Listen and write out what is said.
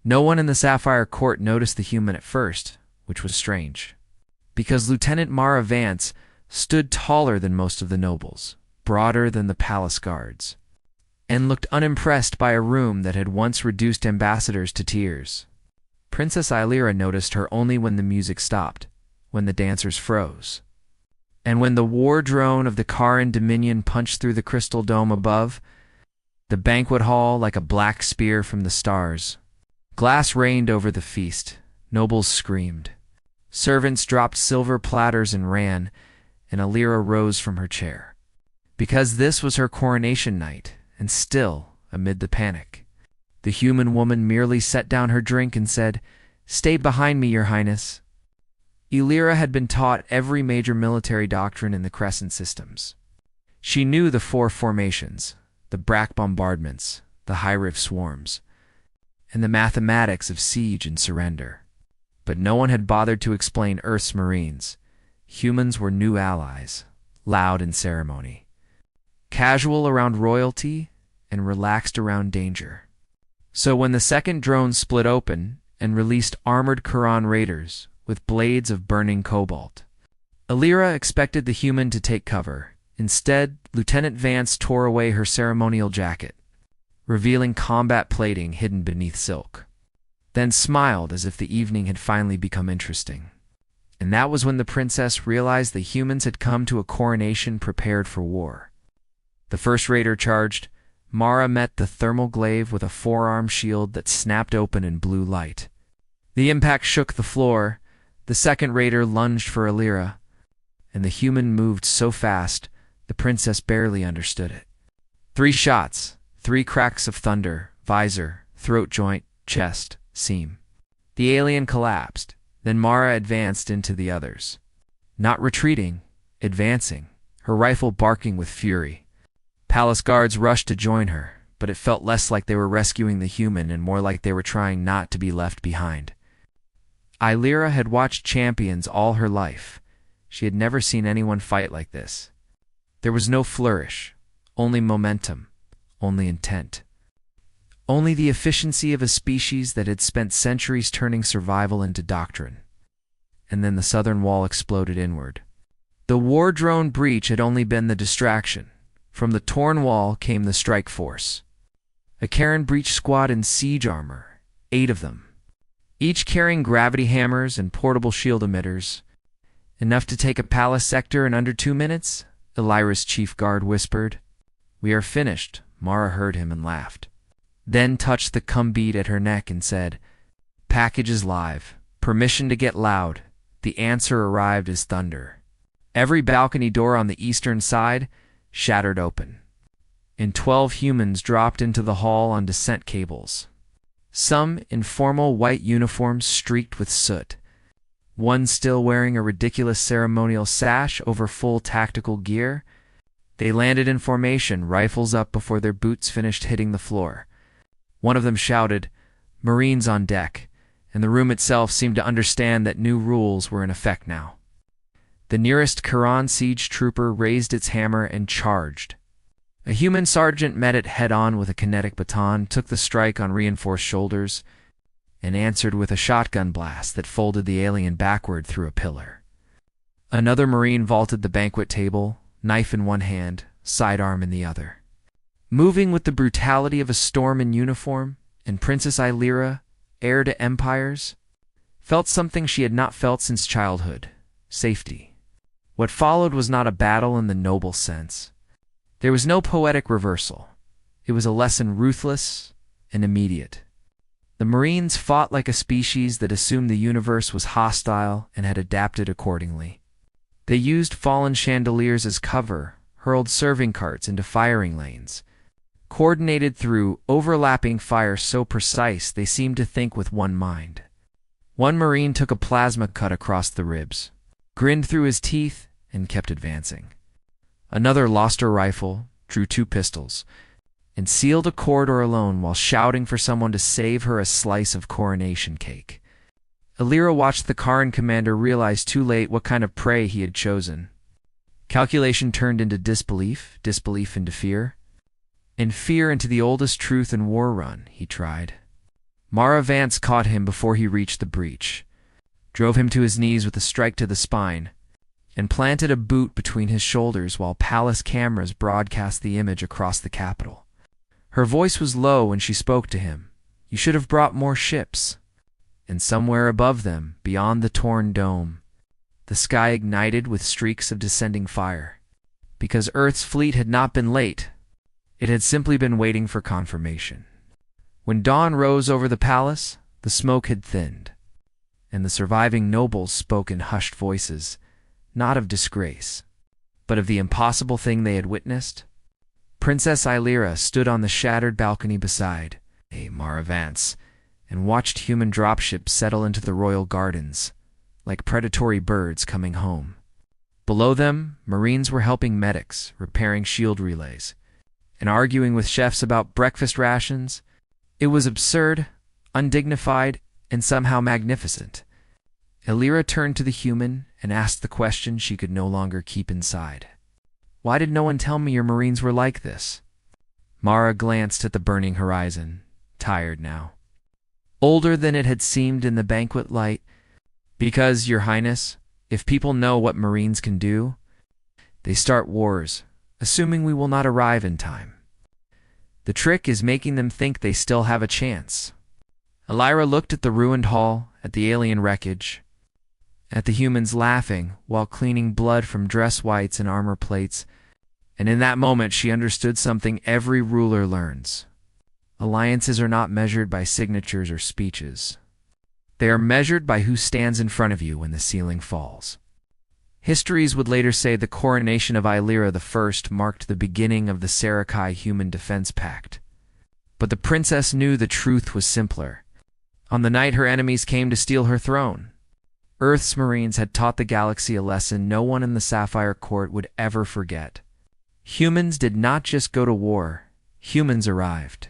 No one in the Sapphire Court noticed the human at first, which was strange, because Lieutenant Mara Vance stood taller than most of the nobles, broader than the palace guards, and looked unimpressed by a room that had once reduced ambassadors to tears. Princess Illyra noticed her only when the music stopped, when the dancers froze, and when the war drone of the Karin Dominion punched through the crystal dome above, the banquet hall like a black spear from the stars. Glass rained over the feast, nobles screamed. Servants dropped silver platters and ran, and Illyra rose from her chair. Because this was her coronation night, and still, amid the panic, the human woman merely set down her drink and said, "Stay behind me, Your Highness." Illyra had been taught every major military doctrine in the Crescent systems. She knew the four formations, the Brack bombardments, the High Rift swarms, and the mathematics of siege and surrender. But no one had bothered to explain Earth's Marines. Humans were new allies, loud in ceremony, casual around royalty, and relaxed around danger. So when the second drone split open and released armored Quran raiders with blades of burning cobalt, Illyra expected the human to take cover. Instead, Lieutenant Vance tore away her ceremonial jacket, revealing combat plating hidden beneath silk, then smiled as if the evening had finally become interesting. And that was when the princess realized the humans had come to a coronation prepared for war. The first raider charged. Mara met the thermal glaive with a forearm shield that snapped open in blue light. The impact shook the floor. The second raider lunged for Illyra, and the human moved so fast the princess barely understood it. 3 shots, 3 cracks of thunder, visor, throat joint, chest, seam. The alien collapsed. Then Mara advanced into the others. Not retreating, advancing, her rifle barking with fury. Palace guards rushed to join her, but it felt less like they were rescuing the human and more like they were trying not to be left behind. Illyra had watched champions all her life. She had never seen anyone fight like this. There was no flourish, only momentum, only intent. Only the efficiency of a species that had spent centuries turning survival into doctrine. And then the southern wall exploded inward. The war drone breach had only been the distraction. From the torn wall came the strike force. A Karen breach squad in siege armor, 8 of them, each carrying gravity hammers and portable shield emitters. Enough to take a palace sector in under 2 minutes? Illyra's chief guard whispered. "We are finished," Mara heard him and laughed. Then touched the cum bead at her neck and said, "Package is live. Permission to get loud." The answer arrived as thunder. Every balcony door on the eastern side shattered open, and 12 humans dropped into the hall on descent cables. Some in formal white uniforms streaked with soot, one still wearing a ridiculous ceremonial sash over full tactical gear. They landed in formation, rifles up before their boots finished hitting the floor. One of them shouted, "Marines on deck," and the room itself seemed to understand that new rules were in effect now. The nearest Quran siege trooper raised its hammer and charged. A human sergeant met it head-on with a kinetic baton, took the strike on reinforced shoulders, and answered with a shotgun blast that folded the alien backward through a pillar. Another Marine vaulted the banquet table, knife in one hand, sidearm in the other. Moving with the brutality of a storm in uniform, and Princess Illyra, heir to empires, felt something she had not felt since childhood: safety. What followed was not a battle in the noble sense. There was no poetic reversal. It was a lesson ruthless and immediate. The Marines fought like a species that assumed the universe was hostile and had adapted accordingly. They used fallen chandeliers as cover, hurled serving carts into firing lanes, coordinated through overlapping fire so precise they seemed to think with one mind. One Marine took a plasma cut across the ribs, grinned through his teeth, and kept advancing. Another lost her rifle, drew 2 pistols, and sealed a corridor alone while shouting for someone to save her a slice of coronation cake. Illyra watched the Karin commander realize too late what kind of prey he had chosen. Calculation turned into disbelief, disbelief into fear, and fear into the oldest truth in war run, he tried. Mara Vance caught him before he reached the breach, drove him to his knees with a strike to the spine, and planted a boot between his shoulders while palace cameras broadcast the image across the capital. Her voice was low when she spoke to him. "You should have brought more ships." And somewhere above them, beyond the torn dome, the sky ignited with streaks of descending fire. Because Earth's fleet had not been late, it had simply been waiting for confirmation. When dawn rose over the palace, the smoke had thinned, and the surviving nobles spoke in hushed voices, not of disgrace, but of the impossible thing they had witnessed. Princess Illyra stood on the shattered balcony beside Mara Vance and watched human dropships settle into the royal gardens, like predatory birds coming home. Below them, Marines were helping medics, repairing shield relays, and arguing with chefs about breakfast rations. It was absurd, undignified, and somehow magnificent. Illyra turned to the human and asked the question she could no longer keep inside. "Why did no one tell me your Marines were like this?" Mara glanced at the burning horizon, tired now, older than it had seemed in the banquet light. "Because, Your Highness, if people know what Marines can do, they start wars, assuming we will not arrive in time. The trick is making them think they still have a chance." Illyra looked at the ruined hall, at the alien wreckage, at the humans laughing while cleaning blood from dress whites and armor plates, and in that moment she understood something every ruler learns. Alliances are not measured by signatures or speeches. They are measured by who stands in front of you when the ceiling falls. Histories would later say the coronation of Illyra I marked the beginning of the Sarakai Human Defense Pact. But the princess knew the truth was simpler. On the night her enemies came to steal her throne, Earth's Marines had taught the galaxy a lesson no one in the Sapphire Court would ever forget. Humans did not just go to war, humans arrived.